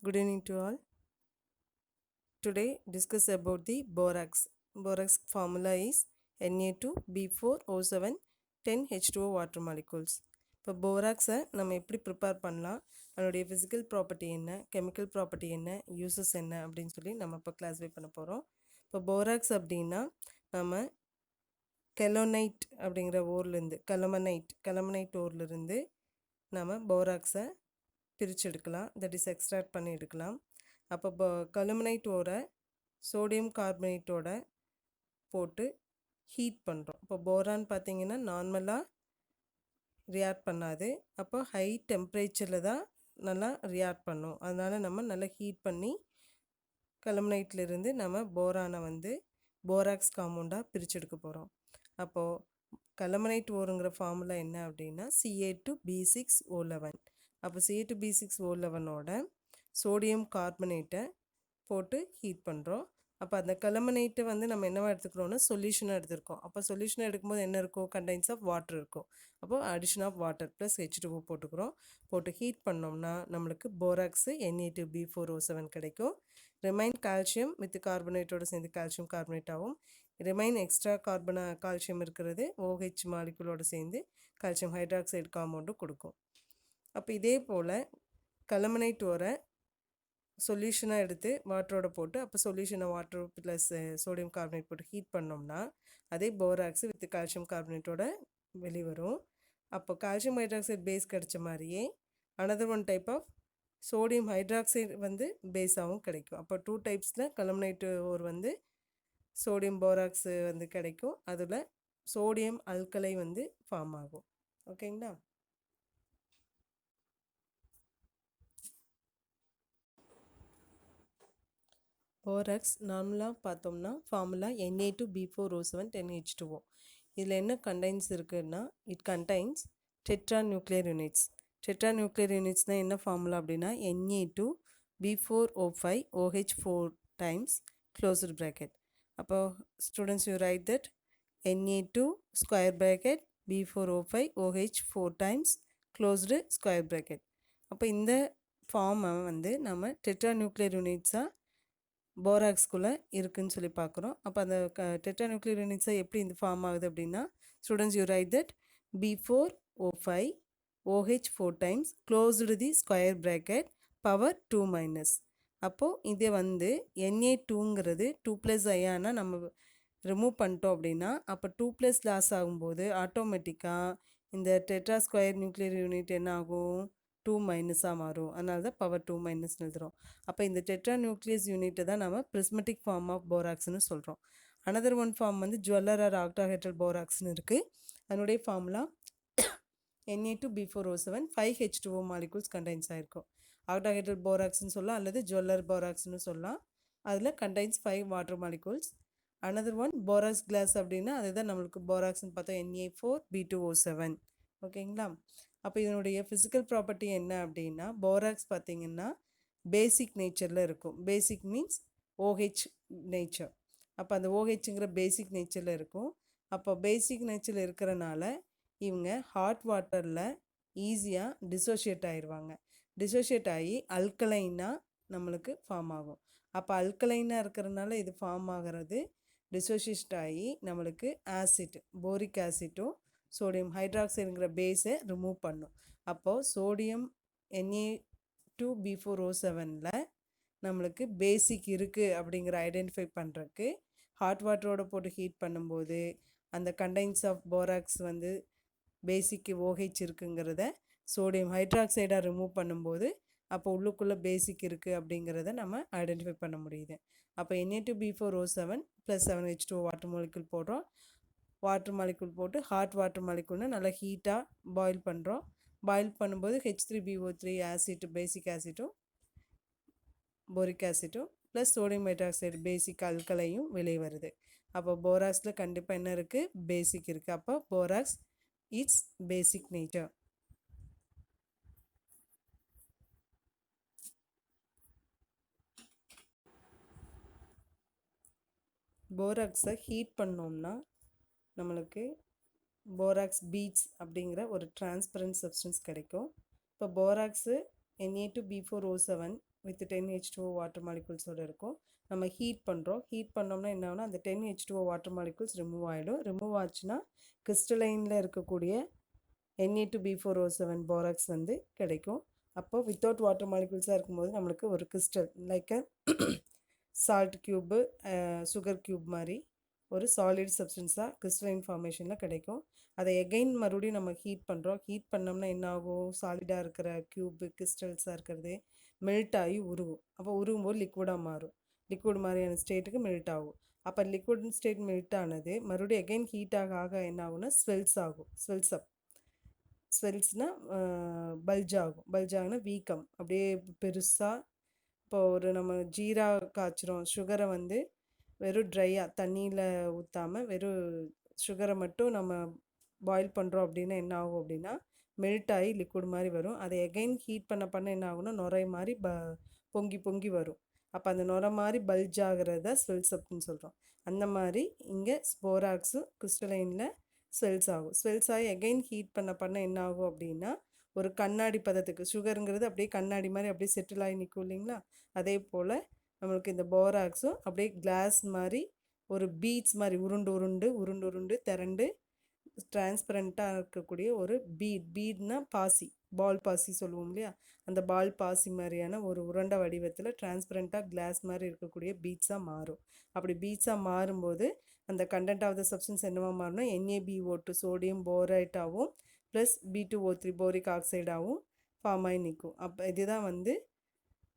Good evening to all. Today discuss about the borax. Borax formula is Na2B4O7 10H2O water molecules. இப்போ போராக்ஸை நம்ம எப்படி prepare பண்ணலாம், அதனுடைய physical property என்ன, chemical property என்ன, யூசஸ் என்ன அப்படின்னு சொல்லி நம்ம இப்போ கிளாஸிஃபை பண்ண போகிறோம். இப்போ போராக்ஸ் அப்படின்னா நம்ம கெலோனைட் அப்படிங்கிற ஊர்லேருந்து கலமனைட் ஊர்லேருந்து நம்ம போராக்ஸை பிரித்து எடுக்கலாம், தட் இஸ் எக்ஸ்ட்ராக்ட் பண்ணி எடுக்கலாம். அப்போ கலுமினைட்டோட சோடியம் கார்பனேட்டோட போட்டு ஹீட் பண்ணுறோம். இப்போ போரான் பார்த்திங்கன்னா நார்மலாக ரியாக்ட் பண்ணாது, அப்போ ஹை டெம்பரேச்சரில் தான் நல்லா ரியாக்ட் பண்ணும். அதனால் நம்ம நல்லா ஹீட் பண்ணி கலுமினைட்லேருந்து நம்ம போரானை போராக்ஸ் காம்பவுண்டாக பிரித்து எடுக்க போகிறோம். அப்போது கலமனைட் ஓருங்கிற ஃபார்முலா என்ன அப்படின்னா Ca2B6O11. அப்போ Ca2B6O11ஓட சோடியம் கார்பனேட்டை போட்டு ஹீட் பண்ணுறோம். அப்போ அந்த கலமனைட்டை நம்ம என்னவா எடுத்துக்கிறோன்னா சொல்யூஷனாக எடுத்துருக்கோம். அப்போ சொல்யூஷனாக எடுக்கும்போது என்ன இருக்கும், கண்டெய்ன்ஸ் ஆஃப் வாட்டர் இருக்கும். அப்போது addition of water plus H2O போட்டுக்கிறோம். போட்டு ஹீட் பண்ணோம்னா நம்மளுக்கு போராக்ஸு Na2B4O7 கிடைக்கும். ரிமைன் கால்சியம் வித் கார்பனேட்டோடு சேர்ந்து கால்சியம் கார்பனேட் ஆகும். ரிமைன் எக்ஸ்ட்ரா கால்சியம் இருக்கிறது OH மாலிகுலோடு சேர்ந்து கால்சியம் ஹைட்ராக்சைடு காம்பவுண்டும் கொடுக்கும். அப்போ இதே போல் கலமனைட் வர சொல்யூஷனாக எடுத்து வாட்டரோட போட்டு அப்போ சொல்யூஷனை வாட்டர் ப்ளஸ் சோடியம் கார்பனேட் போட்டு ஹீட் பண்ணோம்னா அதே போராக்ஸ் வித் கால்சியம் கார்பனேட்டோட வெளிவரும். அப்போ கால்சியம் ஹைட்ராக்சைடு பேஸ் கிடைச்ச மாதிரியே another one type of sodium hydroxide பேஸாகவும் கிடைக்கும். அப்போ 2 டைப்ஸில் கலமனைட்டு ஒரு சோடியம் போராக்ஸு கிடைக்கும். அதில் சோடியம் அல்கலை ஃபார்ம் ஆகும். ஓகேங்களா? போராக்ஸ் நார்மலாக பார்த்தோம்னா ஃபார்முலா Na2B4O7 10H2O. இதில் என்ன கண்டெய்ன்ஸ் இருக்குதுன்னா it contains tetra nuclear units. Tetra nuclear யூனிட்ஸ்னால் என்ன ஃபார்முலா அப்படின்னா Na2B4O5OH4 டைம்ஸ் க்ளோஸ்டு ப்ராக்கெட். அப்போ students you write that Na2 square bracket B4O5OH4 times closed square bracket. அப்போ இந்த ஃபார்மை நம்ம டெட்ரா நியூக்ளியர் யூனிட்ஸாக போராக்ஸ்குள்ளே இருக்குதுன்னு சொல்லி பார்க்குறோம். அப்போ அந்த டெட்ரா நியூக்ளியர் யூனிட்ஸை எப்படி இந்த ஃபார்ம் ஆகுது அப்படின்னா students you write that B4O5OH4 times closed the square bracket power 2-. அப்போது இது Na2ங்கிறது 2+ ஐயானா நம்ம ரிமூவ் பண்ணிட்டோம் அப்படின்னா அப்போ 2+ லாஸ் ஆகும்போது ஆட்டோமேட்டிக்காக இந்த டெட்ரா ஸ்கொயர் நியூக்ளியர் யூனிட் என்ன ஆகும், 2- மாறும். அதனால தான் பவர் 2- எழுதுகிறோம். அப்போ இந்த டெட்ரா நியூக்ளியஸ் யூனிட்டை தான் நம்ம பிரிஸ்மெட்டிக் ஃபார்ம் ஆஃப் போராக்ஸ்னு சொல்கிறோம். Another one form jeweller or octahedral போராக்ஸ்னு இருக்குது. அதனுடைய formula Na2B4O7 5H2O molecules contains ஆகிருக்கும். ஆக்டாஹெட்ரல் போராக்ஸ்னு சொல்லலாம் அல்லது ஜுவல்லர் போராக்ஸ்னு சொல்லலாம். அதில் contains 5 water molecules. Another one borax glass அப்படின்னா அதுதான் நம்மளுக்கு போராக்ஸ்னு பார்த்தோம் Na4B2O7. ஓகேங்களா? அப்போ இதனுடைய ஃபிசிக்கல் ப்ராப்பர்ட்டி என்ன அப்படின்னா போராக்ஸ் பார்த்திங்கன்னா பேசிக் நேச்சரில் இருக்கும். பேசிக் மீன்ஸ் OH நேச்சர். அப்போ அந்த OHங்கிற பேசிக் நேச்சரில் இருக்கும். அப்போ பேசிக் நேச்சரில் இருக்கிறனால இவங்க ஹாட் வாட்டரில் ஈஸியாக டிசோஷியேட் ஆயிடுவாங்க. டிசோஷியேட் ஆகி அல்கலைனாக நம்மளுக்கு ஃபார்ம் ஆகும். அப்போ அல்கலைனாக இருக்கிறனால இது ஃபார்ம் ஆகிறது டிசோஷியேட் ஆகி நம்மளுக்கு ஆசிட் போரிக் ஆசிட்டும் சோடியம் ஹைட்ராக்சைடுங்கிற பேஸை ரிமூவ் பண்ணும். அப்போது சோடியம் Na2B4O7 நம்மளுக்கு பேசிக் இருக்குது அப்படிங்கிற ஐடென்டிஃபை பண்ணுறதுக்கு ஹாட் வாட்டரோட போட்டு ஹீட் பண்ணும்போது அந்த கண்டெய்ன்ஸ் ஆஃப் போராக்ஸ் பேசிக்கு OH இருக்குங்கிறத சோடியம் ஹைட்ராக்சைடாக ரிமூவ் பண்ணும்போது அப்போ உள்ளுக்குள்ளே பேசிக் இருக்குது அப்படிங்கிறத நம்ம ஐடென்டிஃபை பண்ண முடியுது. அப்போ Na2B4O7 + 7H2O வாட்டர் மாலிகுல் போடுறோம். வாட்டர் மாலிகுல் போட்டு ஹாட் வாட்டர் மாலிகுல்னால் நல்லா ஹீட்டாக பாயில் பண்ணுறோம். பாயில் பண்ணும்போது H3BO3 ஆசிட் பேசிக் ஆசிட்டும் போரிக் ஆசிட்டும் ப்ளஸ் சோடியம் ஹைட்ராக்சைடு பேசிக் அல்கலையும் வெளியே வருது. அப்போ போராக்ஸில் கண்டிப்பாக என்ன இருக்குது, பேசிக் இருக்குது. அப்போ போராக்ஸ் இட்ஸ் பேசிக் நேச்சர். போராக்ஸை ஹீட் பண்ணோம்னா நம்மளுக்கு போராக்ஸ் பீட்ஸ் அப்படிங்கிற ஒரு டிரான்ஸ்பரண்ட் சப்ஸ்டன்ஸ் கிடைக்கும். இப்போ borax Na2B4O7 with 10H2O water மாலிகூல்ஸோடு இருக்கும். நம்ம ஹீட் பண்ணுறோம். ஹீட் பண்ணோம்னா என்ன ஆகுனா அந்த 10H2O வாட்டர் மாலிகூல்ஸ் ரிமூவ் ஆகிடும். ரிமூவ் ஆச்சுன்னா கிறிஸ்டலைனில் இருக்கக்கூடிய Na2B4O7 போராக்ஸ் வந்து கிடைக்கும். அப்போ வித்தவுட் வாட்டர் மாலிகூல்ஸாக இருக்கும்போது நம்மளுக்கு ஒரு crystal like salt cube, sugar cube மாதிரி ஒரு சாலிட் சப்ஸ்டன்ஸாக கிறிஸ்டலைன் ஃபார்மேஷனில் கிடைக்கும். அதை எகெயின் மறுபடியும் நம்ம ஹீட் பண்ணுறோம். ஹீட் பண்ணோம்னா என்ன ஆகும், சாலிடாக இருக்கிற க்யூப்பு கிறிஸ்டல்ஸாக இருக்கிறது மெல்ட் ஆகி உருகும். அப்போ உருகும்போது லிக்விடாக மாறும். லிக்விட் மாதிரியான ஸ்டேட்டுக்கு மெல்ட் ஆகும். அப்போ லிக்விட் ஸ்டேட் மெல்ட் ஆனது மறுபடியும் எகெயின் ஹீட் ஆக என்ன ஆகும்னா ஸ்வெல்ஸ் ஆகும். ஸ்வெல்ஸ் அப், ஸ்வெல்ஸ்னால் பல்ஜ் ஆகும். பல்ஜ் ஆகுனா வீக்கம், அப்படியே பெருசாக. இப்போ ஒரு நம்ம ஜீரா காய்ச்சிரும், சுகரை வந்து வெறும் ட்ரையாக தண்ணியில் ஊற்றாமல் வெறும் சுகரை மட்டும் நம்ம பாயில் பண்ணுறோம் அப்படின்னா என்ன ஆகும் அப்படின்னா மெல்ட் ஆகி லிக்விட் மாதிரி வரும். அதை எகெயின் ஹீட் பண்ண என்ன ஆகும்னா நுரை மாதிரி பொங்கி பொங்கி வரும். அப்போ அந்த நுரை மாதிரி பல்ஜ் ஆகிறத ஸ்வெல்ஸ் அப்னு சொல்கிறோம். அந்த மாதிரி இங்கே போராக்ஸும் கிறிஸ்டலைனில் ஸ்வெல்ஸ் ஆகும். ஸ்வெல்ஸ் ஆகி எகெயின் ஹீட் பண்ண என்ன ஆகும் அப்படின்னா ஒரு கண்ணாடி பதத்துக்கு, சுகருங்கிறது அப்படியே கண்ணாடி மாதிரி அப்படியே செட்டில் ஆகி நிற்கும் இல்லைங்களா, அதே போல் நம்மளுக்கு இந்த போராக்ஸும் அப்படியே கிளாஸ் மாதிரி ஒரு பீட்ஸ் மாதிரி உருண்டு உருண்டு உருண்டு உருண்டு திரண்டு டிரான்ஸ்பரண்ட்டாக இருக்கக்கூடிய ஒரு பீட்னா பாசி, பால் பாசி சொல்லுவோம் இல்லையா, அந்த பால் பாசி மாதிரியான ஒரு உருண்டை வடிவத்தில் டிரான்ஸ்பரண்ட்டாக கிளாஸ் மாதிரி இருக்கக்கூடிய பீட்ஸாக மாறும். அப்படி பீட்ஸாக மாறும்போது அந்த கண்டென்ட் ஆஃப் த சப்ஸ்டன்ஸ் என்னவா மாறணும், NaBO2 சோடியம் போரைட்டாகவும் ப்ளஸ் B2O3 போரிக் ஆக்சைடாகவும் ஃபார்ம் ஆகி நிற்கும். அப்போ இதுதான் வந்து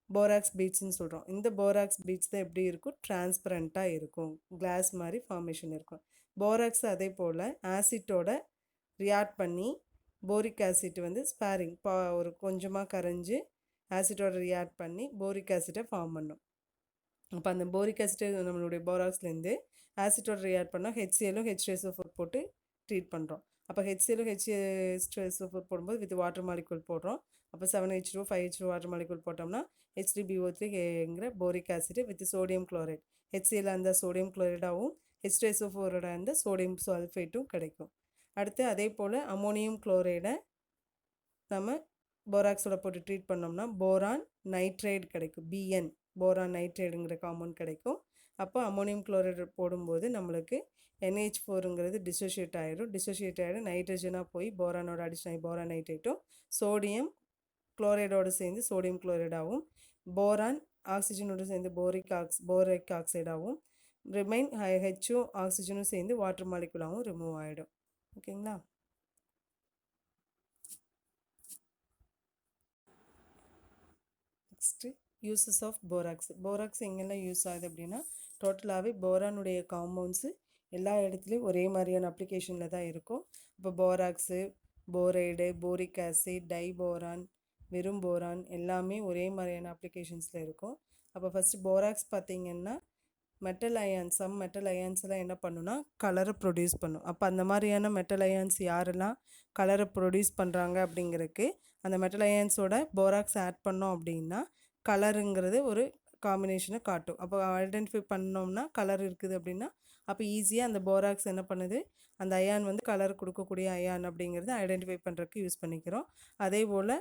போராக்ஸ் பீட்ஸ்ன்னு சொல்கிறோம். இந்த போராக்ஸ் பீட்ஸ் தான் எப்படி இருக்கும், டிரான்ஸ்பரண்ட்டாக இருக்கும், கிளாஸ் மாதிரி ஃபார்மேஷன் இருக்கும். போராக்ஸ் அதே போல் ஆசிட்டோட ரியாக்ட் பண்ணி போரிக் ஆசிட் வந்து ஸ்பேரிங் ஒரு கொஞ்சமாக கரைஞ்சி ஆசிட்டோட ரியாக்ட் பண்ணி போரிக் ஆசிட்டை ஃபார்ம் பண்ணும். அப்போ அந்த போரிக் ஆசிட்டை நம்மளுடைய போராக்ஸ்லேருந்து ஆசிட்டோட ரியாக்ட் பண்ணால் HClலும் H2SO4 போட்டு ட்ரீட் பண்ணுறோம். அப்போ HClலும் H2SO4 போடும்போது வித் வாட்டர் மாலிகூல் போடுறோம். அப்போ 7H2O 5H2O வாட்டர் மாலிகூல் போட்டோம்னா H3BO3ங்கிற boric acid with sodium chloride, HCl அந்த சோடியம் குளோரைடாகவும் H2SO4ஓட அந்த சோடியம் சல்ஃபேட்டும் கிடைக்கும். அடுத்து அதே போல் அமோனியம் குளோரைடை நம்ம போராக்ஸோட போட்டு ட்ரீட் பண்ணோம்னா போரான் நைட்ரேட் கிடைக்கும். BN போரான் நைட்ரேடுங்கிற காம்பவுண்ட் கிடைக்கும். அப்போ அமோனியம் குளோரைடு போடும்போது நம்மளுக்கு NH4ங்கிறது டிசோஷியேட் ஆகிடும். டிசோஷியேட் ஆகிடு நைட்ரஜனாக போய் போரானோட அடிஷன் ஆகி போரான் நைட்ரேட்டும் சோடியம் குளோரைடோடு சேர்ந்து சோடியம் குளோரைடாகவும் போரான் ஆக்சிஜனோடு சேர்ந்து போரிக் ஆக்சைடாகவும் ரிமைன் HO ஆக்சிஜனும் சேர்ந்து வாட்டர் மாலிகுலாகவும் ரிமூவ் ஆகிடும். ஓகேங்களா. Next uses of borax. Borax எங்கெல்லாம் யூஸ் ஆகுது அப்படின்னா டோட்டலாகவே போரானுடைய காம்பவுண்ட்ஸு எல்லா இடத்துலையும் ஒரே மாதிரியான அப்ளிகேஷனில் தான் இருக்கும். இப்போ போராக்ஸு, போரைடு, போரிக் ஆசிட், டைபோரான், வெறும் போரான் எல்லாமே ஒரே மாதிரியான அப்ளிகேஷன்ஸில் இருக்கும். அப்போ ஃபஸ்ட்டு போராக்ஸ் பார்த்திங்கன்னா மெட்டல் அயான்ஸ், சம் மெட்டல் அயான்ஸ்லாம் என்ன பண்ணுன்னா கலரை ப்ரொடியூஸ் பண்ணும். அப்போ அந்த மாதிரியான மெட்டல் அயான்ஸ் யாரெல்லாம் கலரை ப்ரொடியூஸ் பண்ணுறாங்க அப்படிங்கிறதுக்கு அந்த மெட்டல் அயான்ஸோட போராக்ஸ் ஆட் பண்ணோம் அப்படின்னா கலருங்கிறது ஒரு காம்பினேஷனை காட்டும். அப்போ ஐடென்டிஃபை பண்ணோம்னா கலர் இருக்குது அப்படின்னா அப்போ ஈஸியாக அந்த போராக்ஸ் என்ன பண்ணுது, அந்த அயான் வந்து கலர் கொடுக்கக்கூடிய அயான் அப்படிங்கிறத ஐடென்டிஃபை பண்ணுறதுக்கு யூஸ் பண்ணிக்கிறோம். அதே போல்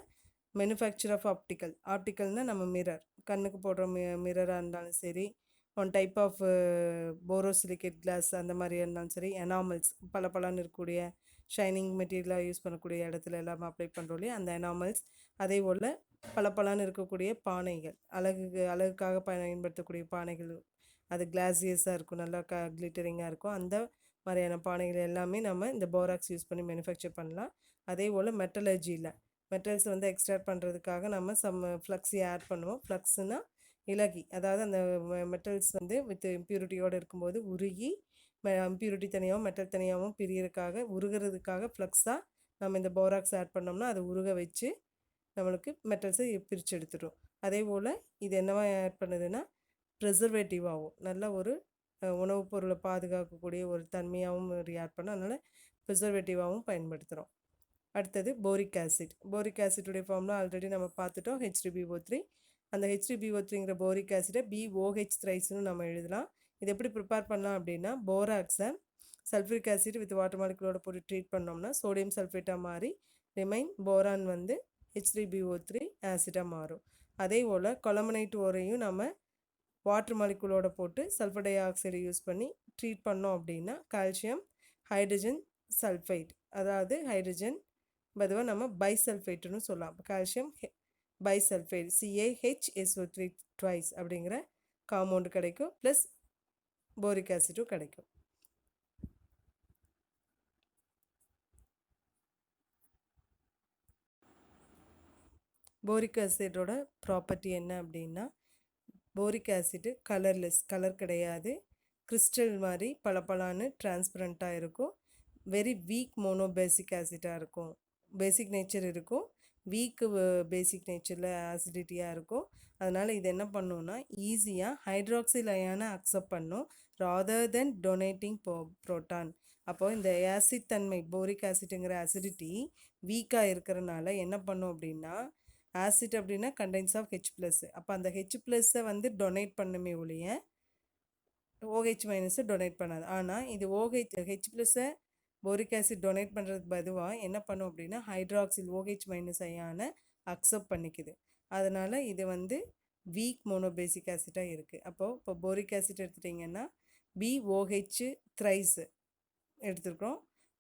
மேனுஃபேக்சர் ஆஃப் ஆப்டிக்கல்னால் நம்ம மிரர், கண்ணுக்கு போடுற மிரராக இருந்தாலும் சரி, one type of borosilicate glass அந்த மாதிரி இருந்தாலும் சரி, எனாமல்ஸ் பலன்னு இருக்கக்கூடிய ஷைனிங் மெட்டீரியலாக யூஸ் பண்ணக்கூடிய இடத்துல எல்லாம் அப்ளை பண்ணுறோம் இல்லையா, அந்த எனாமல்ஸ். அதே போல் பலன்னு இருக்கக்கூடிய பானைகள், அழகுக்காக பயன்படுத்தக்கூடிய பானைகள், அது கிளாஸியஸாக இருக்கும், நல்லா கிளிட்டரிங்காக இருக்கும். அந்த மாதிரியான பானைகள் எல்லாமே நம்ம இந்த போராக்ஸ் யூஸ் பண்ணி மேனுஃபேக்சர் பண்ணலாம். அதே போல் மெட்டலர்ஜியில் மெட்டல்ஸ் வந்து எக்ஸ்ட்ராக்ட் பண்ணுறதுக்காக நம்ம ஃப்ளக்ஸி ஆட் பண்ணுவோம். ஃப்ளக்ஸுனால் இலகி, அதாவது அந்த மெட்டல்ஸ் வந்து வித் இம்ப்யூரிட்டியோடு இருக்கும்போது உருகி இம்ப்யூரிட்டி தனியாகவும் மெட்டல் தனியாகவும் பிரியறதுக்காக உருகிறதுக்காக ஃப்ளக்ஸாக நம்ம இந்த போராக்ஸ் ஆட் பண்ணோம்னா அது உருக வச்சு நம்மளுக்கு மெட்டல்ஸை பிரித்து எடுத்துடும். அதே போல் இது என்னவா ஆட் பண்ணுதுன்னா ப்ரிசர்வேட்டிவாகவும் நல்ல ஒரு உணவுப் பொருளை பாதுகாக்கக்கூடிய ஒரு தன்மையாகவும் ரியாக்ட் பண்ண, அதனால் ப்ரிசர்வேட்டிவாகவும் பயன்படுத்துகிறோம். அடுத்தது போரிக் ஆசிட். போரிக் ஆசிட்டுடைய ஃபார்ம்லாம் ஆல்ரெடி நம்ம பார்த்துட்டோம், H3BO3. அந்த H3BO3ங்கிற போரிக் ஆசிடை BOH த்ரைஸ்னு நம்ம எழுதலாம். இது எப்படி ப்ரிப்பேர் பண்ணலாம் அப்படின்னா போராக்ஸை சல்ஃபரிக் ஆசிட் வித் வாட்டர் மாலிகுலோட போட்டு ட்ரீட் பண்ணோம்னா சோடியம் சல்ஃபேட்டாக மாறி ரிமைன் போரான் வந்து H3BO3 ஆசிடாக மாறும். அதே போல் கொலமனைட் ஓரையும் நம்ம வாட்டர் மாலிகுலோட போட்டு சல்ஃபர் டை ஆக்சைடை யூஸ் பண்ணி ட்ரீட் பண்ணோம் அப்படின்னா கால்சியம் ஹைட்ரஜன் சல்ஃபைட், அதாவது ஹைட்ரஜன் பதுவாக நம்ம பைசல்ஃபேட்டுன்னு சொல்லலாம். கால்சியம் பைசல்ஃபேட் CaHSO3 ட்வைஸ் அப்படிங்கிற காம்பவுண்டு கிடைக்கும், ப்ளஸ் போரிக் ஆசிட்டும் கிடைக்கும். போரிக் ஆசிடோட ப்ராப்பர்ட்டி என்ன அப்படின்னா, போரிக் ஆசிட் கலர்லெஸ், கலர் கிடையாது, கிறிஸ்டல் மாதிரி பளபளன்னு டிரான்ஸ்பரண்ட்டாக இருக்கும், வெரி வீக் மோனோபேசிக் ஆசிட்டாக இருக்கும், பேசிக் நேச்சர் இருக்கும், வீக்கு பேசிக் நேச்சரில் ஆசிடிட்டியாக இருக்கும். அதனால் இது என்ன பண்ணுன்னா ஈஸியாக ஹைட்ராக்சில் அயானை அக்செப்ட் பண்ணும் ராதர் தென் டொனேட்டிங் ப்ரோட்டான். அப்போது இந்த ஆசிட் தன்மை போரிக் ஆசிட்டுங்கிற ஆசிடிட்டி வீக்காக இருக்கிறனால என்ன பண்ணும் அப்படின்னா, ஆசிட் அப்படின்னா கண்டென்ஸ் ஆஃப் H+, அப்போ அந்த H+-ஐ வந்து டொனேட் பண்ணுமே ஒழிய OH- டொனேட் பண்ணாது. ஆனால் இது H+-ஐ போரிக் ஆசிட் டொனேட் பண்ணுறதுக்கு பதுவாக என்ன பண்ணும் அப்படின்னா ஹைட்ராக்சில் OH- அயானை அக்செப்ட் பண்ணிக்குது. அதனால் இது வந்து வீக் மோனோபேசிக் ஆசிட்டாக இருக்குது. அப்போது இப்போ போரிக் ஆசிட் எடுத்துட்டிங்கன்னா BOH த்ரைஸ் எடுத்துருக்கோம்,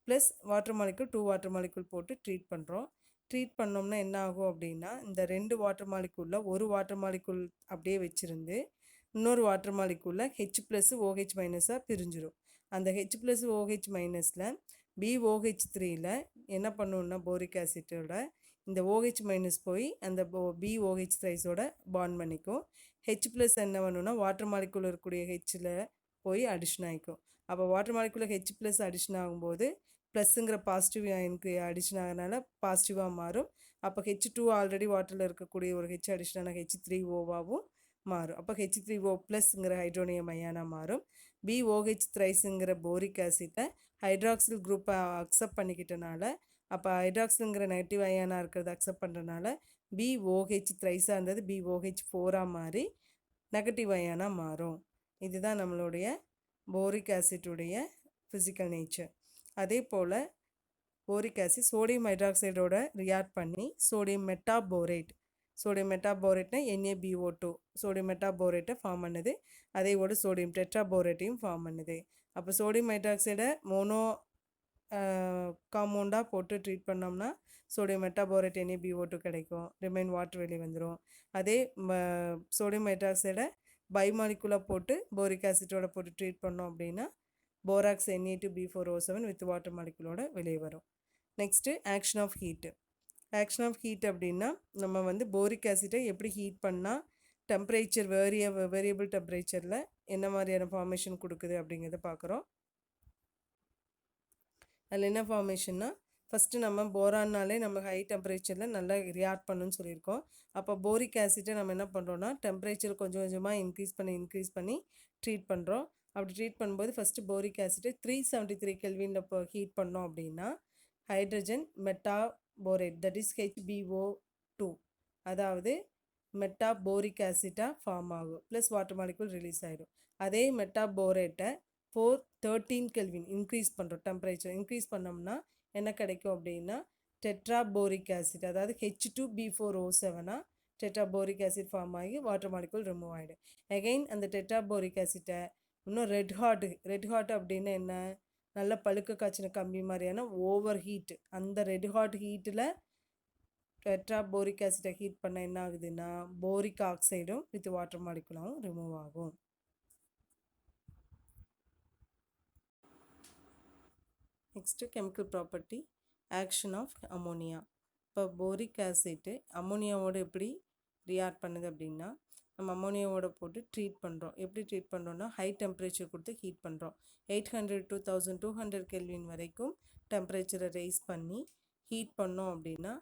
plus water molecule 2 water molecule போட்டு ட்ரீட் பண்ணுறோம். ட்ரீட் பண்ணோம்னா என்ன ஆகும் அப்படின்னா, இந்த 2 வாட்டர் மாலிகுலில் ஒரு வாட்டர் மாலிகுல் அப்படியே வச்சுருந்து இன்னொரு வாட்டர் மாலிகுலில் H+ OH- பிரிஞ்சிடும். அந்த H+ OH- BOH3ல் என்ன பண்ணுன்னா போரிக் ஆசிட்டோட இந்த OH- போய் அந்த BOH த்ரைஸோட பாண்ட் பண்ணிக்கும். H+ என்ன பண்ணுன்னா வாட்டர் மாலிகுல் இருக்கக்கூடிய Hல போய் அடிஷன் ஆகிக்கும். அப்போ வாட்டர் மாலிகுலில் H+ அடிஷன் ஆகும்போது ப்ளஸ்ஸுங்கிற பாசிட்டிவ் அயனுக்கு அடிஷன் ஆகிறனால பாசிட்டிவாக மாறும். அப்போ H2 ஆல்ரெடி வாட்டரில் இருக்கக்கூடிய ஒரு H அடிஷனான H3O மாறும். அப்போ H3O+ங்கிற ஹைட்ரோனியம் அயானாக மாறும். BOH த்ரைஸுங்கிற போரிக் ஆசிட்டை ஹைட்ராக்சில் குரூப்பை அக்செப்ட் பண்ணிக்கிட்டனால, அப்போ ஹைட்ராக்சிலுங்கிற நெகட்டிவ் அயானாக இருக்கிறத அக்செப்ட் பண்ணுறதுனால BOH த்ரைஸாக இருந்தது BOH4 மாறி நெகட்டிவ் அயானாக மாறும். இதுதான் நம்மளுடைய போரிக் ஆசிட்டுடைய ஃபிசிக்கல் நேச்சர். அதே போல் போரிக் ஆசிட் சோடியம் ஹைட்ராக்சைடோட ரியாக்ட் பண்ணி சோடியம் மெட்டாபோரேட்னா NaBO2 சோடியம் மெட்டாபோரேட்டை ஃபார்ம் பண்ணுது. அதேவோட சோடியம் டெட்ராபோரேட்டையும் ஃபார்ம் பண்ணுது. அப்போ சோடியம் ஹைட்ராக்சைடை மோனோ காம்பவுண்டாக போட்டு ட்ரீட் பண்ணோம்னா சோடியம் மெட்டாபோரேட் NaBO2 கிடைக்கும், ரிமைன் வாட்டர் வெளியே வந்துடும். அதே சோடியம் ஹைட்ராக்சைடை பைமாலிகுலாக போட்டு போரிக் ஆசிட்டோட போட்டு ட்ரீட் பண்ணோம் அப்படின்னா போராக்ஸ் Na2B4O7 வித் வாட்டர் மாலிகுலோட வெளியே வரும். Next action of heat. Action of heat அப்படின்னா நம்ம வந்து போரிக் ஆசிட்டை எப்படி ஹீட் பண்ணால் டெம்பரேச்சர் வேரியபிள் டெம்பரேச்சரில் என்ன மாதிரியான ஃபார்மேஷன் கொடுக்குது அப்படிங்கிறத பார்க்குறோம். அதில் என்ன ஃபார்மேஷன்னா, ஃபஸ்ட்டு நம்ம போரான்னாலே நம்ம ஹை டெம்பரேச்சரில் நல்லா ரியாக்ட் பண்ணுன்னு சொல்லியிருக்கோம். அப்போ போரிக் ஆசிட்டை நம்ம என்ன பண்ணுறோன்னா டெம்பரேச்சர் கொஞ்சம் கொஞ்சமாக இன்க்ரீஸ் பண்ணி ட்ரீட் பண்ணுறோம். அப்படி ட்ரீட் பண்ணும்போது ஃபஸ்ட்டு போரிக் ஆசிட்டை 373 கெல்வினில் இப்போ ஹீட் பண்ணோம் அப்படின்னா hydrogen metaborate that is HbO2, அதாவது மெட்டாபோரிக் ஆசிட்டாக ஃபார்ம் ஆகும், ப்ளஸ் வாட்டர் மாலிகுல் ரிலீஸ் ஆகிடும். அதே மெட்டாபோரேட்டை 413 கெல்வின் இன்க்ரீஸ் பண்ணுறோம், டெம்பரேச்சர் இன்க்ரீஸ் பண்ணோம்னா என்ன கிடைக்கும் அப்படின்னா டெட்ராபோரிக் ஆசிட், அதாவது H2B4O7 டெட்ராபோரிக் ஆசிட் ஃபார்ம் ஆகி வாட்டர் மாலிகுல் ரிமூவ் ஆகிடும். அகெயின் அந்த டெட்ராபோரிக் ஆசிட்டை இன்னும் ரெட் ஹாட் அப்படின்னா என்ன, நல்ல பழுக்க காய்ச்சின கம்பி மாதிரியான ஓவர் ஹீட், அந்த ரெட் ஹாட் ஹீட்டில் டெட்ராபோரிக் ஆசிட்டை ஹீட் பண்ண என்ன ஆகுதுன்னா போரிக் ஆக்சைடும் வித் வாட்டர் மாலிகுலாவும் ரிமூவ் ஆகும். Next chemical property action of ammonia. இப்போ போரிக் ஆசிட்டு அமோனியாவோடு எப்படி ரியாக்ட் பண்ணுது அப்படின்னா, நம்ம அமோனியாவோட போட்டு ட்ரீட் பண்ணுறோம். எப்படி ட்ரீட் பண்ணுறோன்னா ஹை டெம்பரேச்சர் கொடுத்து ஹீட் பண்ணுறோம். 800 to 1200 கெல்வின் வரைக்கும் டெம்பரேச்சரை ரைஸ் பண்ணி ஹீட் பண்ணோம் அப்படின்னா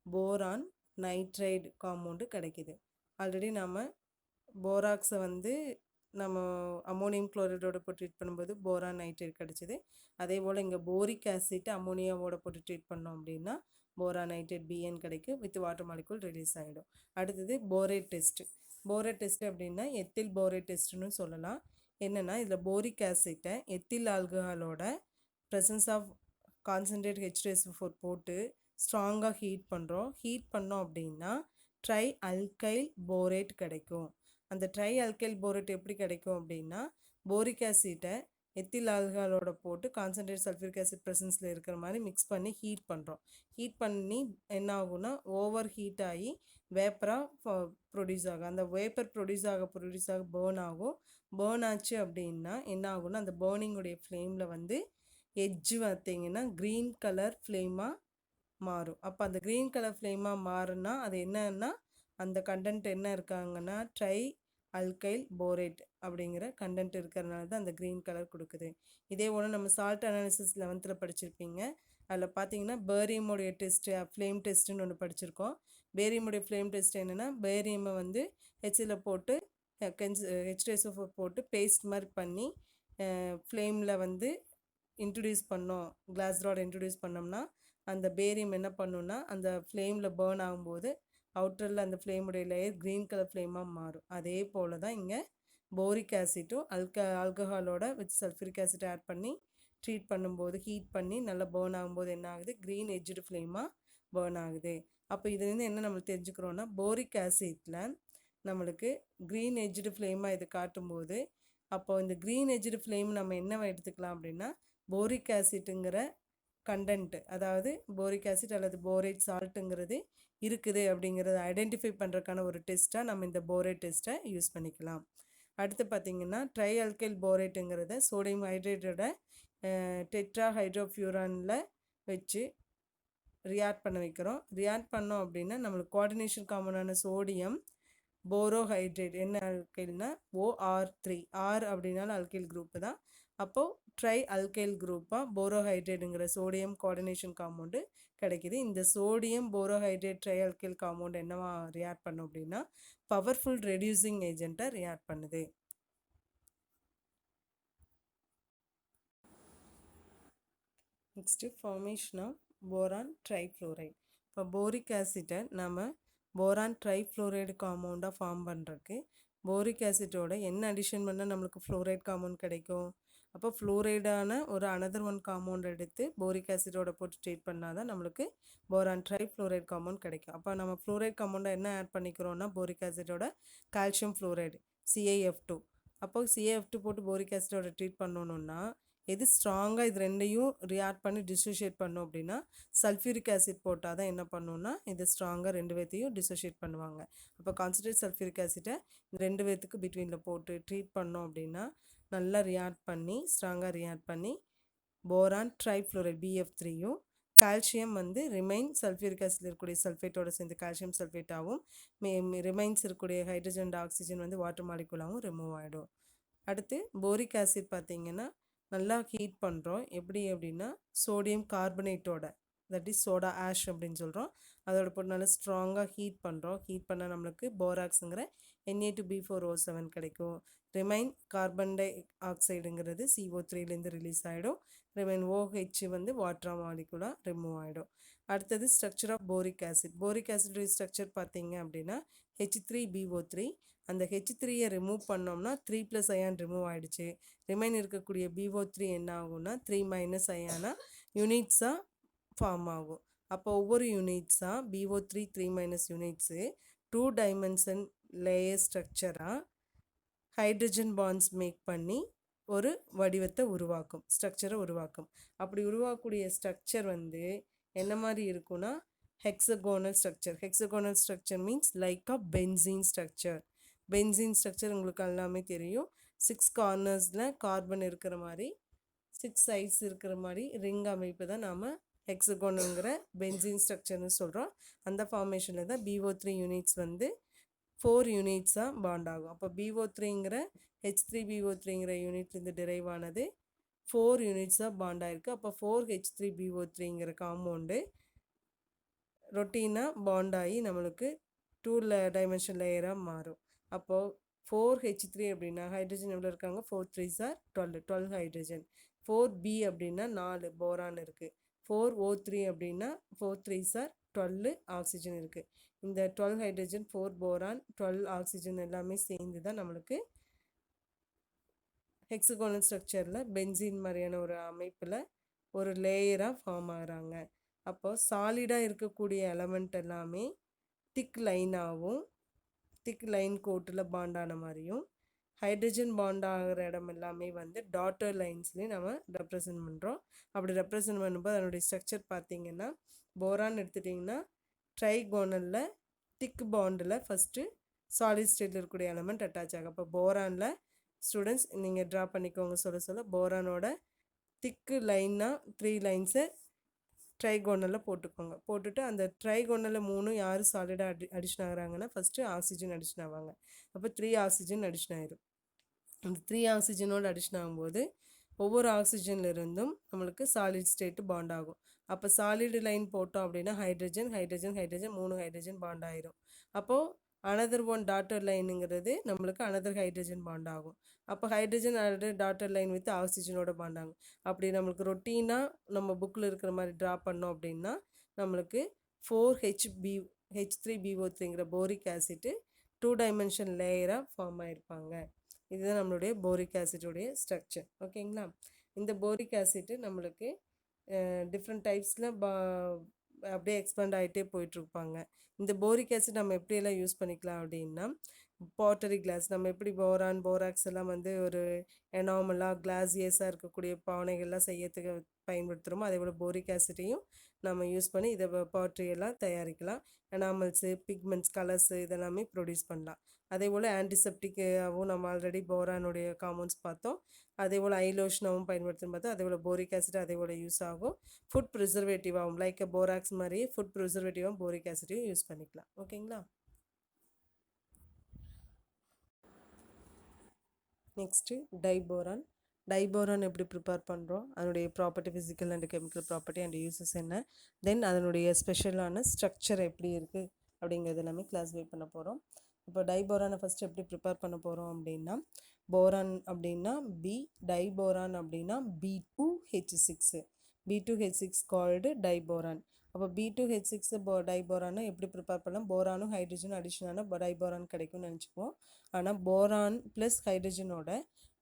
போரான் நைட்ரைடு காம்பவுண்டு கிடைக்கிது. ஆல்ரெடி நம்ம போராக்ஸை வந்து நம்ம அமோனியம் குளோரைடோட போட்டு ட்ரீட் பண்ணும்போது போரான் நைட்ரைடு கிடச்சிது. அதே போல் இங்கே போரிக் ஆசிட் அமோனியாவோட போட்டு ட்ரீட் பண்ணோம் அப்படின்னா போரான் நைட்ரைட் BN கிடைக்கும், வித் வாட்டர் மாலிகுல் ரிலீஸ் ஆகிடும். அடுத்தது போரேட் டெஸ்ட்டு அப்படின்னா எத்தில் போரேட் டெஸ்ட்டுன்னு சொல்லலாம். என்னென்னா இதில் போரிக் ஆசிட்டை எத்தில் ஆல்கஹாலோட ப்ரெசன்ஸ் ஆஃப் கான்சன்ட்ரேட் H2SO4 போட்டு ஸ்ட்ராங்காக ஹீட் பண்ணோம் அப்படின்னா ட்ரை அல்கைல் போரேட் கிடைக்கும். அந்த ட்ரை அல்கைல் போரேட் எப்படி கிடைக்கும் அப்படின்னா, போரிக் ஆசிட்டை எத்தில் ஆல்கஹாலோட போட்டு கான்சன்ட்ரேட் சல்ஃபூரிக் ஆசிட் ப்ரெசன்ஸில் இருக்கிற மாதிரி மிக்ஸ் பண்ணி ஹீட் பண்ணுறோம். ஹீட் பண்ணி என்ன ஆகும்னா ஓவர் ஹீட் ஆகி வேப்பராக ப்ரொடியூஸ் ஆகும். அந்த வேப்பர் ப்ரொடியூஸ் ஆக பேர்ன் ஆகும். பேர்ன் ஆச்சு அப்படின்னா என்ன ஆகும்னா, அந்த பேர்னிங்குடைய ஃப்ளேமில் வந்து எட்ஜு பார்த்தீங்கன்னா க்ரீன் கலர் ஃப்ளேமாக மாறும். அப்போ அந்த க்ரீன் கலர் ஃப்ளேமாக மாறுனா அது என்னன்னா, அந்த கண்டென்ட் என்ன இருக்காங்கன்னா ட்ரை அல்கைல் போரேட் அப்படிங்கிற கண்டென்ட் இருக்கிறனால தான் அந்த க்ரீன் கலர் கொடுக்குது. இதே ஒன்று நம்ம சால்ட் அனாலிசிஸ் 11th படிச்சிருப்பீங்க. அதில் பார்த்தீங்கன்னா பேரியமுடைய டெஸ்ட்டு ஃப்ளேம் டெஸ்ட்டுன்னு ஒன்று படிச்சிருக்கோம். பேரியமுடைய ஃப்ளேம் டெஸ்ட் என்னென்னா, பேரியமை வந்து ஹெச்சில் போட்டு H2SO4 போட்டு பேஸ்ட் மாதிரி பண்ணி ஃப்ளேமில் வந்து இன்ட்ரடியூஸ் பண்ணோம். கிளாஸ் ராட் இன்ட்ரடியூஸ் பண்ணோம்னா அந்த பேரியம் என்ன பண்ணுன்னா, அந்த ஃப்ளேமில் பேர்ன் ஆகும்போது அவுட்டரில் அந்த ஃப்ளேமுடைய லேயர் க்ரீன் கலர் ஃப்ளேமாக மாறும். அதே போல் தான் இங்கே போரிக் ஆசிட்டும் ஆல்கஹாலோட வித் சல்ஃபூரிக் ஆசிட் ஆட் பண்ணி ட்ரீட் பண்ணும்போது ஹீட் பண்ணி நல்லா பேர்ன் ஆகும்போது என்ன ஆகுது, க்ரீன் எட்ஜ்டு ஃப்ளேமாக பேர்ன் ஆகுது. அப்போ இதுலேருந்து என்ன நம்ம தெரிஞ்சுக்கிறோன்னா, போரிக் ஆசிட்டில் நம்மளுக்கு க்ரீன் எட்ஜ்டு ஃப்ளேமாக இது காட்டும்போது, அப்போது இந்த க்ரீன் எட்ஜ்டு ஃப்ளேம் நம்ம என்னவை எடுத்துக்கலாம் அப்படின்னா, போரிக் ஆசிட்டுங்கிற கண்டென்ட், அதாவது போரிக் ஆசிட் அல்லது போரேட் சால்ட்டுங்கிறது இருக்குது அப்படிங்கிறத ஐடென்டிஃபை பண்ணுறதுக்கான ஒரு டெஸ்ட்டாக நம்ம இந்த போரேட் டெஸ்ட்டை யூஸ் பண்ணிக்கலாம். அடுத்து பார்த்திங்கன்னா, ட்ரை அல்கைல் போரேட்டுங்கிறத சோடியம் ஹைட்ரேட்டோட டெட்ரா ஹைட்ரோஃபியூரானில் வச்சு ரியாக்ட் பண்ண வைக்கிறோம். ரியாக்ட் பண்ணோம் அப்படின்னா நம்மளுக்கு கோஆர்டினேஷன் காமனான சோடியம் போரோஹைட்ரேட் என்ன அல்கைல்னா OR3, ஆர் அப்படின்னாலும் அல்கைல் குரூப்பு தான். அப்போது ட்ரை அல்கைல் குரூப்பாக போரோஹைட்ரேட்டுங்கிற சோடியம் கோஆர்டினேஷன் காம்பவுண்டு கிடைக்கிது. இந்த sodium borohydrate tri alkyl compound என்னவா ரியாக்ட் பண்ணும் அப்படின்னா, பவர்ஃபுல் ரெடியூசிங் ஏஜெண்ட்டாக ரியாக்ட் பண்ணுது. Next formation of boron trifluoride. இப்போ போரிக் ஆசிட்டை நம்ம போரான் ட்ரைஃப்ளோரைடு காம்பவுண்டாக ஃபார்ம் பண்ணுறதுக்கு போரிக் ஆசிட்டோட என்ன அடிஷன் பண்ணால் நம்மளுக்கு ஃப்ளோரைட் காம்பவுண்ட் கிடைக்கும். அப்போ ஃப்ளோரைடான ஒரு அனதர் ஒன் காம்பவுண்ட் எடுத்து போரிக் ஆசிடோட போட்டு ட்ரீட் பண்ணால் தான் நம்மளுக்கு போரான் ட்ரைஃப்ளோரைடு காம்பவுண்ட் கிடைக்கும். அப்போ நம்ம ஃப்ளோரைட் காம்பவுண்டாக என்ன ஆட் பண்ணிக்கிறோன்னா, போரிக் ஆசிடோட கால்சியம் ஃப்ளோரைடு CaF2. அப்போ CaF2 போட்டு போரிக் ஆசிடோட ட்ரீட் பண்ணணுன்னா எது ஸ்ட்ராங்காக இது ரெண்டையும் ரியாக்ட் பண்ணி டிசோஷியேட் பண்ணும் அப்படின்னா, சல்ஃபியூரிக் ஆசிட் போட்டால் தான் என்ன பண்ணுன்னா இது ஸ்ட்ராங்காக ரெண்டு பேர்த்தையும் டிசோஷியேட் பண்ணுவாங்க. அப்போ கான்சன்ட்ரேட் சல்ஃபியூரிக் ஆசிட்டை ரெண்டு பேர்த்துக்கு பிட்வீனில் போட்டு ட்ரீட் பண்ணோம் அப்படின்னா நல்லா ரியாக்ட் பண்ணி ஸ்ட்ராங்காக ரியாக்ட் பண்ணி போரான் ட்ரைஃப்ளோரைட் BF3யும் கால்சியம் வந்து ரிமைன் சல்ஃபியூரிக் ஆசிட் இருக்கக்கூடிய சல்ஃபேட்டோட சேர்ந்து கால்சியம் சல்ஃபேட்டாகவும் ரிமைன்ஸ் இருக்கக்கூடிய ஹைட்ரஜன் அண்ட் ஆக்சிஜன் வந்து வாட்டர் மாலிகுலாகவும் ரிமூவ் ஆகிடும். அடுத்து போரிக் ஆசிட் பார்த்திங்கன்னா நல்லா ஹீட் பண்ணுறோம். எப்படி அப்படின்னா சோடியம் கார்பனேட்டோட, தட் இஸ் சோடா ஆஷ் அப்படின்னு சொல்கிறோம், அதோட போட்டு நல்லா ஸ்ட்ராங்காக ஹீட் பண்ணுறோம். ஹீட் பண்ணால் நம்மளுக்கு போராக்ஸுங்கிற Na2B4O7 கிடைக்கும். ரிமைன் கார்பன் டை ஆக்சைடுங்கிறது CO3லேருந்து ரிலீஸ் ஆகிடும். ரிமைன் OH வந்து வாட்டர் மாலிகுலாக ரிமூவ் ஆகிடும். அடுத்தது structure of boric acid. Boric acid structure பார்த்தீங்க அப்படின்னா H3BO3. அந்த H3யை ரிமூவ் பண்ணோம்னா 3+ அயான் ரிமூவ் ஆகிடுச்சு. ரிமைன் இருக்கக்கூடிய BO3 என்ன ஆகும்னா 3- அயானா யூனிட்ஸாக ஃபார்ம் ஆகும். அப்போ ஒவ்வொரு யூனிட்ஸாக BO3 3- யூனிட்ஸு 2 டைமென்ஷன் லேயர் ஸ்ட்ரக்சராக ஹைட்ரஜன் பாண்ட்ஸ் மேக் பண்ணி ஒரு வடிவத்தை உருவாக்கும், ஸ்ட்ரக்சரை உருவாக்கும். அப்படி உருவாக்கக்கூடிய ஸ்ட்ரக்சர் வந்து என்ன மாதிரி இருக்குன்னா hexagonal structure. Hexagonal structure means like of benzene structure. Benzene structure உங்களுக்கு எல்லாமே தெரியும். 6 கார்னர்ஸில் கார்பன் இருக்கிற மாதிரி 6 சைட்ஸ் இருக்கிற மாதிரி ரிங் அமைப்பு தான் நாம் ஹெக்ஸகோனுங்கிற பென்சீன் ஸ்ட்ரக்சர்னு சொல்கிறோம். அந்த ஃபார்மேஷனில் தான் BO3 யூனிட்ஸ் வந்து 4 யூனிட்ஸாக பாண்ட் ஆகும். அப்போ BO3ங்கிற H3BO3ங்கிற யூனிட்லேருந்து டிரைவ் ஆனது 4 யூனிட்ஸாக பாண்ட் ஆகிருக்கு. அப்போ 4H3BO3ங்கிற காம்பவுண்டு ரொட்டீனாக பாண்ட் ஆகி நம்மளுக்கு 2 டைமென்ஷன் லேயராக மாறும். அப்போது 4H3 அப்படின்னா ஹைட்ரஜன் எவ்வளோ இருக்காங்க, 4 3s are 12 ஹைட்ரஜன். 4B அப்படின்னா 4 போரான் இருக்குது. 4O3 அப்படின்னா 4 3s are 12 ஆக்சிஜன் இருக்குது. இந்த 12 ஹைட்ரஜன் 4 போரான் 12 ஆக்சிஜன் எல்லாமே சேர்ந்து தான் நம்மளுக்கு ஹெக்ஸகோனல் ஸ்ட்ரக்சரில் பென்சீன் மாதிரியான ஒரு அமைப்பில் ஒரு லேயராக ஃபார்ம் ஆகிறாங்க. அப்போது சாலிடாக இருக்கக்கூடிய எலமெண்ட் எல்லாமே திக் லைனாகவும் திக் லைன் கோட்டில் பாண்ட் ஆன மாதிரியும், ஹைட்ரஜன் பாண்ட் ஆகிற இடம் எல்லாமே வந்து டாட்டர் லைன்ஸ்லேயும் நம்ம ரெப்ரசன்ட் பண்ணுறோம். அப்படி ரெப்ரசன்ட் பண்ணும்போது அதனுடைய ஸ்ட்ரக்சர் பார்த்தீங்கன்னா, போரான் எடுத்துட்டிங்கன்னா ட்ரைகோனலில் திக் பாண்டில் ஃபஸ்ட்டு சாலிட் ஸ்டேட்டில் இருக்கக்கூடிய எலமெண்ட் அட்டாச் ஆகும். அப்போ போரானில் ஸ்டூடெண்ட்ஸ் நீங்கள் ட்ரா பண்ணிக்கோங்க சொல்ல போரானோட திக்கு லைனாக 3 லைன்ஸை ட்ரைகோனலில் போட்டுக்கோங்க. போட்டுட்டு அந்த ட்ரைகோனலில் 3 யார் சாலிடாக அடிஷன் ஆகிறாங்கன்னா ஃபஸ்ட்டு ஆக்சிஜன் அடிஷன் ஆவாங்க. அப்போ 3 ஆக்சிஜன் அடிஷன் ஆயிடும். அந்த 3 ஆக்சிஜனோடு அடிஷன் ஆகும்போது ஒவ்வொரு ஆக்சிஜன்லேருந்தும் நம்மளுக்கு சாலிட் ஸ்டேட்டு பாண்ட் ஆகும். அப்போ சாலிடு லைன் போட்டோம் அப்படின்னா hydrogen hydrogen hydrogen 3 hydrogen bond ஆயிரும். அப்போது அனதர் ஒன் டாட்டர் லைனுங்கிறது நம்மளுக்கு அனதர் ஹைட்ரஜன் பாண்ட் ஆகும். அப்போ ஹைட்ரஜன் டாட்டர் லைன் வித் ஆக்சிஜனோட பாண்ட் ஆகும். அப்படி நம்மளுக்கு ரொட்டீனாக நம்ம புக்கில் இருக்கிற மாதிரி ட்ரா பண்ணோம் அப்படின்னா நம்மளுக்கு 4H3BO3ங்கிற போரிக் ஆசிட்டு 2 டைமென்ஷன் லேயராக ஃபார்ம் ஆகிருப்பாங்க. இதுதான் நம்மளுடைய போரிக் ஆசிட்டுடைய ஸ்ட்ரக்சர். ஓகேங்களா? இந்த போரிக் ஆசிட்டு நம்மளுக்கு டிஃப்ரெண்ட் டைப்ஸில் அப்படியே எக்ஸ்பேண்ட் ஆகிட்டே போயிட்டுருப்பாங்க. இந்த போரிக் ஆசிட் நம்ம எப்படியெல்லாம் யூஸ் பண்ணிக்கலாம் அப்படின்னா, பாட்டரி கிளாஸ் நம்ம எப்படி போரான் போராக்ஸ் எல்லாம் வந்து ஒரு எனாமலாக கிளாஸியஸாக இருக்கக்கூடிய பானைகள்லாம் செய்யறதுக்கு பயன்படுத்துகிறோமோ, அதே போல் போரிக் ஆசிட்டையும் நம்ம யூஸ் பண்ணி இதை பாட்ரி எல்லாம் தயாரிக்கலாம். எனாமல்ஸு பிக்மெண்ட்ஸ் கலர்ஸு இதெல்லாமே ப்ரொடியூஸ் பண்ணலாம். அதே போல் ஆன்டிசெப்டிக்காகவும் நம்ம ஆல்ரெடி போரானுடைய காம்பவுண்ட்ஸ் பார்த்தோம். அதே போல் ஐலோஷனாகவும் பயன்படுத்துன்னு பார்த்தோம். அதே போல் போரிக் ஆசிட் அதே போல் யூஸ் ஆகும். ஃபுட் ப்ரிசர்வேட்டிவாகவும் லைக் போராக்ஸ் மாதிரியே ஃபுட் ப்ரிசர்வேட்டிவாகவும் போரிக் ஆசிட்டையும் யூஸ் பண்ணிக்கலாம். ஓகேங்களா? நெக்ஸ்ட்டு டைபோரான். டைபோரான் எப்படி ப்ரிப்பேர் பண்ணுறோம், அதனுடைய property physical and chemical property and uses என்ன, தென் அதனுடைய ஸ்பெஷலான ஸ்ட்ரக்சர் எப்படி இருக்குது அப்படிங்கிறது எல்லாமே கிளாஸிஃபை பண்ண போகிறோம். இப்போ டைபோரானை ஃபஸ்ட்டு எப்படி ப்ரிப்பேர் பண்ண போகிறோம் அப்படின்னா, போரான் அப்படின்னா பி, டைபோரான் அப்படின்னா B2H6. B2H6 called டைபோரான். அப்போ B2H6 டைபோரானை எப்படி ப்ரிப்பேர் பண்ணலாம், போரானும் ஹைட்ரஜனும் அடிஷனான டைபோரான் கிடைக்கும்னு நினச்சிக்குவோம். ஆனால் போரான் ப்ளஸ் ஹைட்ரஜனோட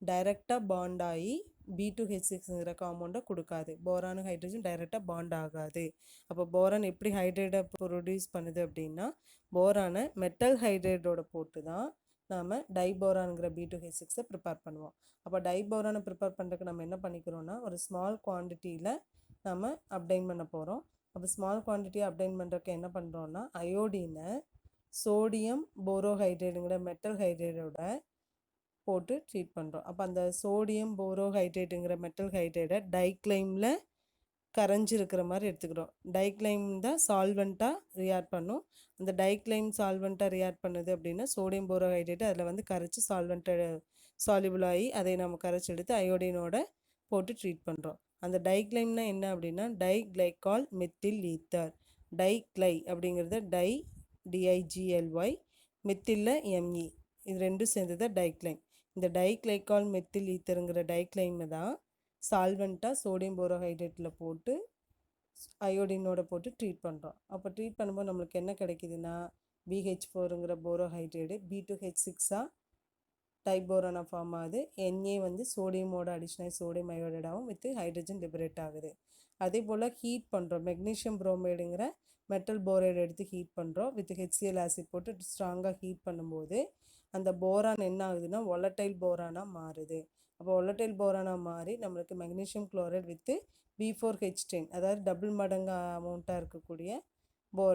டைரெக்டாக பாண்ட் ஆகி B2H6ங்கிற காம்பவுண்டை கொடுக்காது. போரானும் ஹைட்ரஜன் டைரெக்டாக பாண்ட் ஆகாது. அப்போ போரான் எப்படி ஹைட்ரேட்டை ப்ரொடியூஸ் பண்ணுது அப்படின்னா, போரானை மெட்டல் ஹைட்ரேட்டோட போட்டு தான் நாம் டைபோரான்ங்கிற B2H6 ப்ரிப்பேர் பண்ணுவோம். அப்போ டைபோரானை ப்ரிப்பேர் பண்ணுறதுக்கு நம்ம என்ன பண்ணிக்கிறோன்னா, ஒரு ஸ்மால் குவான்டிட்டியில் நம்ம அப்டைன் பண்ண போகிறோம். அப்போ ஸ்மால் குவான்டிட்டியை அப்டைன் பண்ணுறதுக்கு என்ன பண்ணுறோன்னா, அயோடினை சோடியம் போரோஹைட்ரேட்டுங்கிற மெட்டல் ஹைட்ரேட்டோட போட்டு ட்ரீட் பண்ணுறோம். அப்போ அந்த சோடியம் போரோஹைட்ரேட்டுங்கிற மெட்டல் ஹைட்ரேட்டை டைக்ளைமில் கரைஞ்சிருக்கிற மாதிரி எடுத்துக்கிறோம். டைக்ளைம் தான் சால்வெண்ட்டாக ரியாக்ட் பண்ணும். அந்த டைக்ளைம் சால்வெண்ட்டாக ரியாக்ட் பண்ணுது அப்படின்னா சோடியம் போரோஹைட்ரேட் அதில் வந்து கரைச்சி சால்வெண்ட்டை சால்யூபிள் ஆகி அதை நம்ம கரைச்சி எடுத்து அயோடினோட போட்டு ட்ரீட் பண்ணுறோம். அந்த டைக்ளைம்னா என்ன அப்படின்னா டைக்ளைகால் மெத்தில் ஈத்தர். டைக்ளை அப்படிங்கிறது டிஐஜிஎல்ஒய், மெத்தில்ல எம்இ, இது ரெண்டும் சேர்ந்தது டைக்ளைம். இந்த டைக்ளைகால் மெத்தில் ஈத்தருங்கிற டைக்ளைமை தான் சால்வெண்ட்டாக சோடியம் போரோஹைட்ரேட்டில் போட்டு அயோடினோட போட்டு ட்ரீட் பண்ணுறோம். அப்போ ட்ரீட் பண்ணும்போது நம்மளுக்கு என்ன கிடைக்குதுன்னா BH4ங்கிற போரோஹைட்ரேட்டு B2H6 டைபோரானாக ஃபார்ம் ஆகுது. NA வந்து சோடியமோட அடிஷனாக சோடியம் அயோடைடாகவும் வித் ஹைட்ரஜன் லிபரேட் ஆகுது. அதே போல் ஹீட் பண்ணுறோம். மெக்னீஷியம் புரோமைடுங்கிற மெட்டல் போரைடு எடுத்து ஹீட் பண்ணுறோம். வித் HCl ஆசிட் போட்டு ஸ்ட்ராங்காக ஹீட் பண்ணும்போது அந்த போரான் என்ன ஆகுதுன்னா ஒலட்டைல் போரானாக மாறுது. அப்போ ஒலட்டைல் போரானாக மாறி நம்மளுக்கு மெக்னீஷியம் குளோரைட் வித்து B4H10 அதாவது டபுள் மடங்கு அமௌண்ட்டாக இருக்கக்கூடிய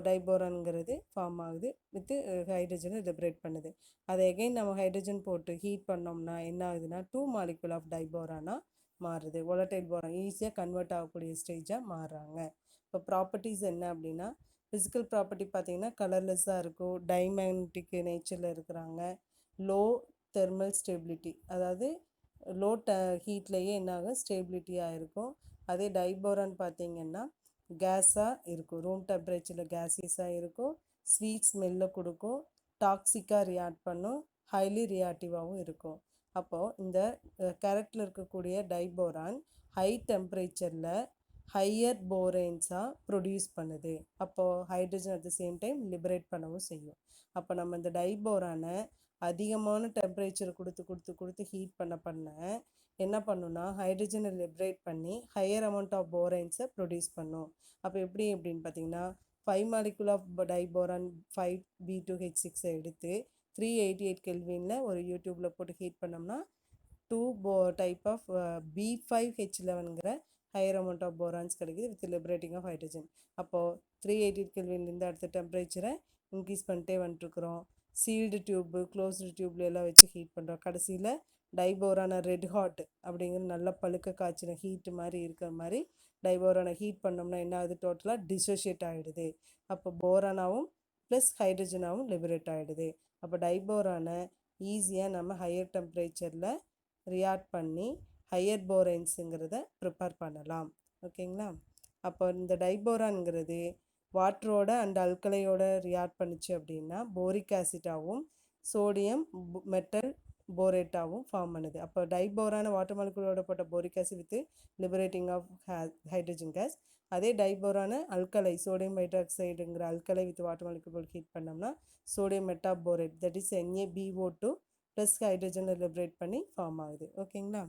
டைபோரான்ங்கிறது ஃபார்ம் ஆகுது. வித்து ஹைட்ரஜனை லிபரேட் பண்ணுது. அதை எகைன் நம்ம ஹைட்ரஜன் போட்டு ஹீட் பண்ணோம்னா என்ன ஆகுதுன்னா 2 மாலிகுல் ஆஃப் டைபோரானாக மாறுது. ஒலட்டைல் போரான் ஈஸியாக கன்வெர்ட் ஆகக்கூடிய ஸ்டேஜாக மாறுறாங்க. இப்போ ப்ராப்பர்ட்டிஸ் என்ன அப்படின்னா, ஃபிசிக்கல் ப்ராப்பர்ட்டி பார்த்திங்கன்னா கலர்லெஸ்ஸாக இருக்கும், டைமேக்னட்டிக் நேச்சரில் இருக்கிறாங்க, லோ தெர்மல் ஸ்டெபிலிட்டி, அதாவது லோ ஹீட்லேயே என்னாகும் ஸ்டேபிலிட்டியாக இருக்கும். அதே டைபோரான் பார்த்திங்கன்னா கேஸாக இருக்கும், ரூம் டெம்பரேச்சரில் கேஸியஸாக இருக்கும், ஸ்வீட் ஸ்மெல்லை கொடுக்கும், டாக்ஸிக்காக ரியாக்ட் பண்ணும், ஹைலி ரியாக்டிவாகவும் இருக்கும். அப்போது இந்த கேரக்டரில் இருக்கக்கூடிய டைபோரான் ஹை டெம்பரேச்சரில் ஹையர் போரேன்ஸாக ப்ரொடியூஸ் பண்ணுது. அப்போது hydrogen at the same time liberate பண்ணவும் செய்யும். அப்போ நம்ம இந்த டைபோரானை அதிகமான டெம்பரேச்சர் கொடுத்து ஹீட் பண்ண என்ன பண்ணுன்னா ஹைட்ரஜனை லிபரேட் பண்ணி ஹையர் அமௌண்ட் ஆஃப் போரைன்ஸை ப்ரொடியூஸ் பண்ணும். அப்போ எப்படி அப்படின்னு பார்த்தீங்கன்னா 5 molecule ஆஃப் டைபோரான் 5b2h6 எடுத்து 388 கெல்வினில் ஒரு யூடியூப்பில் போட்டு ஹீட் பண்ணோம்னா 2 டைப் ஆஃப் B5H11ங்கிற ஹையர் அமௌண்ட் ஆஃப் போரான்ஸ் கிடைக்குது வித் லிபரேட்டிங் ஆஃப் ஹைட்ரஜன். அப்போது 388 கெல்வின்லேருந்து அடுத்த டெம்பரேச்சரை இன்க்ரீஸ் பண்ணிட்டே வந்துட்டுருக்குறோம். சீல்டு டியூப்பு க்ளோஸ்டு டியூப்ல எல்லாம் வச்சு ஹீட் பண்ணுறோம். கடைசியில் டைபோரான ரெட் ஹாட் அப்படிங்கிற நல்ல பழுக்க காய்ச்சின ஹீட்டு மாதிரி இருக்கிற மாதிரி டைபோரானை ஹீட் பண்ணோம்னா என்ன ஆகுது, டோட்டலாக டிசோஷியேட் ஆகிடுது. அப்போ போரானாவும் ப்ளஸ் ஹைட்ரஜனாகவும் லிபரேட் ஆகிடுது. அப்போ டைபோரானை ஈஸியாக நம்ம ஹையர் டெம்பரேச்சரில் ரியாக்ட் பண்ணி ஹையர் போரைன்ஸுங்கிறத ப்ரிப்பேர் பண்ணலாம். ஓகேங்களா? அப்போ இந்த டைபோரான்ங்கிறது வாட்டரோட அண்ட் அல்கலையோட ரியாக்ட் பண்ணிச்சு அப்படின்னா போரிக் ஆசிட்டாகவும் சோடியம் மெட்டல் போரேட்டாகவும் ஃபார்ம் பண்ணுது. அப்போ டைபோரான வாட்டர் மாலிகுலோட போட்ட boric acid with liberating of hydrogen gas. அதே டைபோரான அல்கலை சோடியம் ஹைட்ராக்சைடுங்கிற alkali with water molecule heat பண்ணோம்னா sodium metaborate that is NaBO2 plus ஹைட்ரஜனை லிபரேட் பண்ணி ஃபார்ம் ஆகுது. ஓகேங்களா?